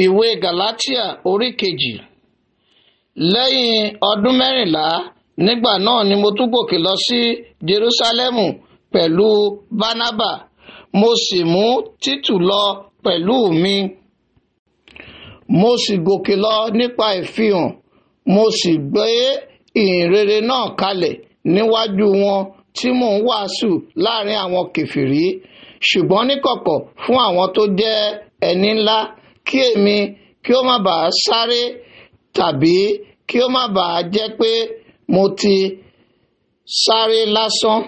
Ìwé Gàlátíà orí kejì. Lẹ́yìn ọdún 14 nígbà náà ni mo tún gòkè lọ sí Jerúsálẹ́mù pẹ̀lú Bánábà, mo sì mú Títù lọ pẹ̀lú mi. Mo sì gòkè lọ nípa ìfihàn, mo sì gbé ìhìnrere náà kalẹ̀ níwájú wọn tí mò ń wàásù láàrin àwọn kèfèrí, ṣùgbọ́n níkọ̀kọ̀ fún àwọn tó jẹ́ ẹni ńlá, kí èmi kí ó má bàa sáré tàbí kí ó má bàa jẹ́ pé mo ti sáré lásán.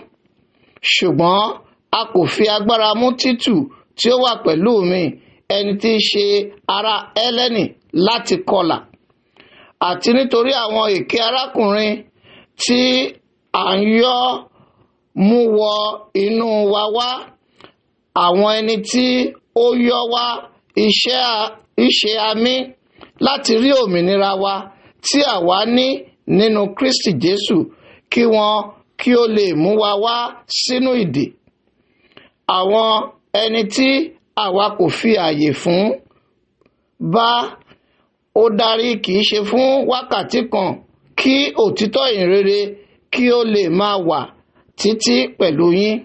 Ṣùgbọ́n a kò fi agbára mú Títù tí ó wà pẹ̀lú mi, ẹni tí í ṣe ará Hélènì, láti kọlà, àti nítorí àwọn èké arákùnrin tí à ń yọ́ mú wọ inú wa wá, àwọn ẹni tí ó yọ́ wá iṣẹ́ àmì láti rí òmìnira wa tí àwa ní nínú Kristi Jésù, kí wọn kí ó lè mú wa wá sínú ìdè. Àwọn ẹni tí àwa kò fi àyè fún bá ó darí kìí ṣe fún wákàtí kan, kí òtítọ́ ìhìnrere kí ó lè máa wà títí pẹ̀lú yín.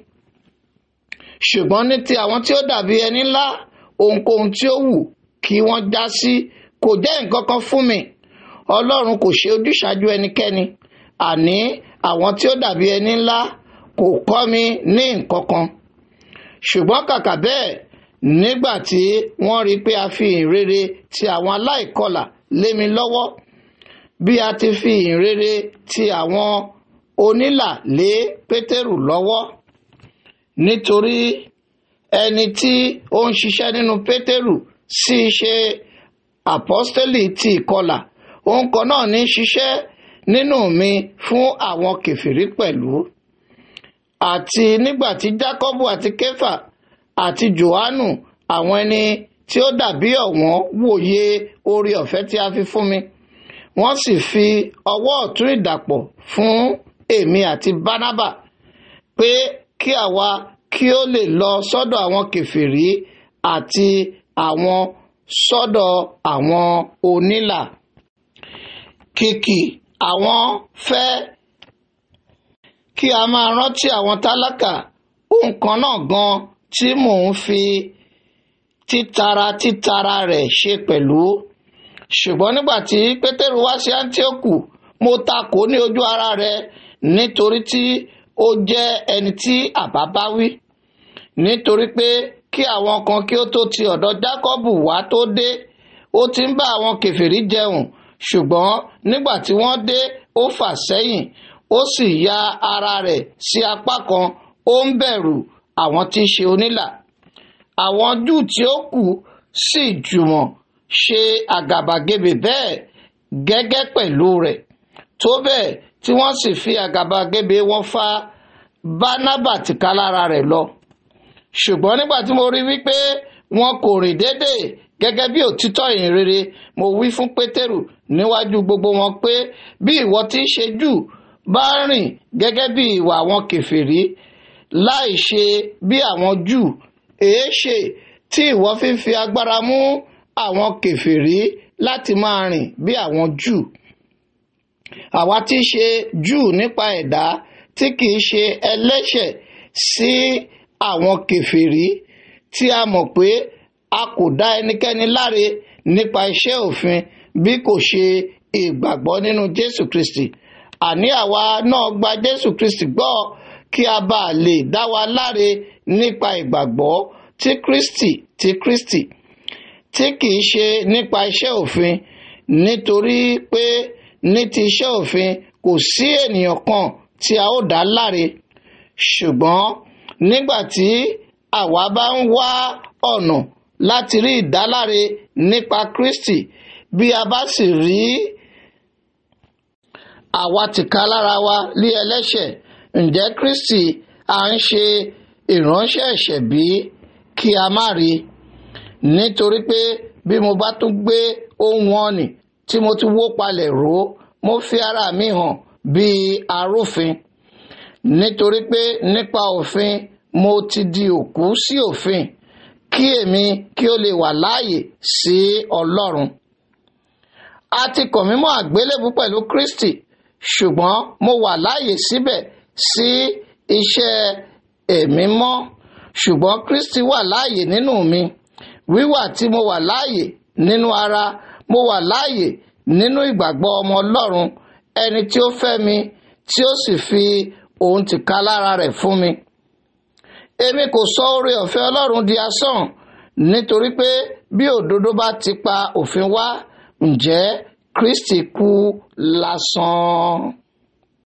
Ṣùgbọ́n ní ti àwọn tí ó dàbí ẹni ńlá, ohunkóhun tí ó wù kí wọ́n já sí kò jẹ́ nǹkan kan fún mi. Ọlọ́run kò ṣe ojúṣàájú ẹnikẹ́ni, àní àwọn tí ó dàbí ẹni ńlá kò kọ́ mi ní nǹkan kan. Ṣùgbọ́n kàkà bẹ́ẹ̀, nígbà tí wọ́n rí pé a fi ìhìnrere ti àwọn aláìkọlà lé mi lọ́wọ́, bí a ti fi ìhìnrere ti àwọn onílà lé Pétérù lọ́wọ́, nítorí ẹni tí ó ń ṣiṣẹ́ nínú Pétérù sì ṣe àpọ́stélì ti ìkọlà, òun kan náà ní ṣiṣẹ́ nínú mi fún àwọn kèfèrí pẹ̀lú. Àti nígbà tí Jákọ́bù àti Kéfà àti Jòhánù, àwọn ẹni tí ó dàbí ọ̀wọ́n, wòye oore ọ̀fẹ́ tí a fi fún mi, wọ́n sì fi ọwọ́ ọ̀tún ìdàpọ̀ fún èmi àti Bánábà, pé kí àwa kí ó lè lọ sọ́dọ̀ àwọn kèfèrí àti àwọn sọ́dọ̀ àwọn onílà. Kìkì àwọn fẹ́ kí a máa rántí àwọn tálákà, ohun kan náà gan tí mò ń fi títara rẹ̀ ṣe pẹ̀lú. Ṣùgbọ́n nígbà tí Pétérù wá sí Áńtíókù, mo takò ní ojú ara rẹ̀, nítorí tí ó jẹ́ ẹni tí àbá bá wí. Nítorí pé kí àwọn kan kí ó tó ti ọ̀dọ̀ Jákọ́bù wá tó dé, ó ti ń bá àwọn kèfèrí jẹun, ṣùgbọ́n nígbà tí wọ́n dé, ó fà sẹ́yìn, ó sì ya ara rẹ̀ sí apá kan, ó ń bẹ̀rù àwọn tí í ṣe onílà. Àwọn Júù tí ó kù sì jùmọ̀ ṣe àgàbàgebè bẹ́ẹ̀ gẹ́gẹ́ pẹ̀lú rẹ̀, tó bẹ́ẹ̀ tí wọ́n sì fi àgàbàgebè wọn fa Bánábà tìkálára rẹ̀ lọ. Ṣùgbọ́n nígbà tí mo rí wípé wọn kò rìn déédéé gẹ́gẹ́ bí òtítọ́ ìhìnrere, mo wí fún Pétérù níwájú gbogbo wọn pé, bí ìwọ tí í ṣe Júù bá rìn gẹ́gẹ́ bí ìwà àwọn kèfèrí, láì ṣe bí àwọn Júù, èéṣe tí ìwọ fi agbára mú àwọn kèfèrí láti máa rìn bí àwọn Júù? Àwa tí í ṣe Júù nípa ẹ̀dá, tí kìí ṣe ẹlẹ́ṣẹ̀ sí àwọn kèfèrí, tí a mọ̀ pé a kò dá ẹnikẹ́ni láre nípa iṣẹ́ òfin bí kò ṣe ìgbàgbọ́ nínú Jésù Kristi. Àní àwa náà gba Jésù Kristi gbọ́ kí a bá lè dá wa láre nípa ìgbàgbọ́ ti Kristi, tí kìí ṣe nípa iṣẹ́ òfin, nítorí pé ní ti iṣẹ́ òfin kò sí ènìyàn kan tí a ó dá láre. Ṣùgbọ́n nígbà tí àwa bá ń wá ọ̀nà láti rí ìdáláre nípa Kristi, bí a bá sì rí àwa tìkálára wa lé ẹlẹ́ṣẹ̀, ǹjẹ́ Kristi à ń ṣe ìránṣẹ́ ẹ̀ṣẹ̀ bí? Kí a má rí. Nítorí pé bí mo bá tún gbé ohun ọ̀nì tí mo ti wó palẹ̀ ró, mo fi ara mi hàn bí arúfin. Nítorí pé nípa òfin mo ti di òkú sí òfin, kí èmi kí ó lè wà láàyè sí Ọlọ́run. A ti kàn mí mọ́ àgbélébù pẹ̀lú Kristi, ṣùgbọ́n mo wà láàyè síbẹ̀ sí iṣẹ́ ẹ̀mí mọ́. Ṣùgbọ́n Kristi wà láàyè nínú mi. Wíwà tí mo wà láàyè nínú ara, mo wà láàyè nínú ìgbàgbọ́ ọmọ Ọlọ́run, ẹni tí ó fẹ́ mi, tí ó sì fi òun tìkálára rẹ̀ fún mi. Èmi kò sọ oore ọ̀fẹ́ Ọlọ́run di asán, nítorí pé bí òdodo bá ti pa òfin wá, ǹjẹ́ Kristi kú lásán?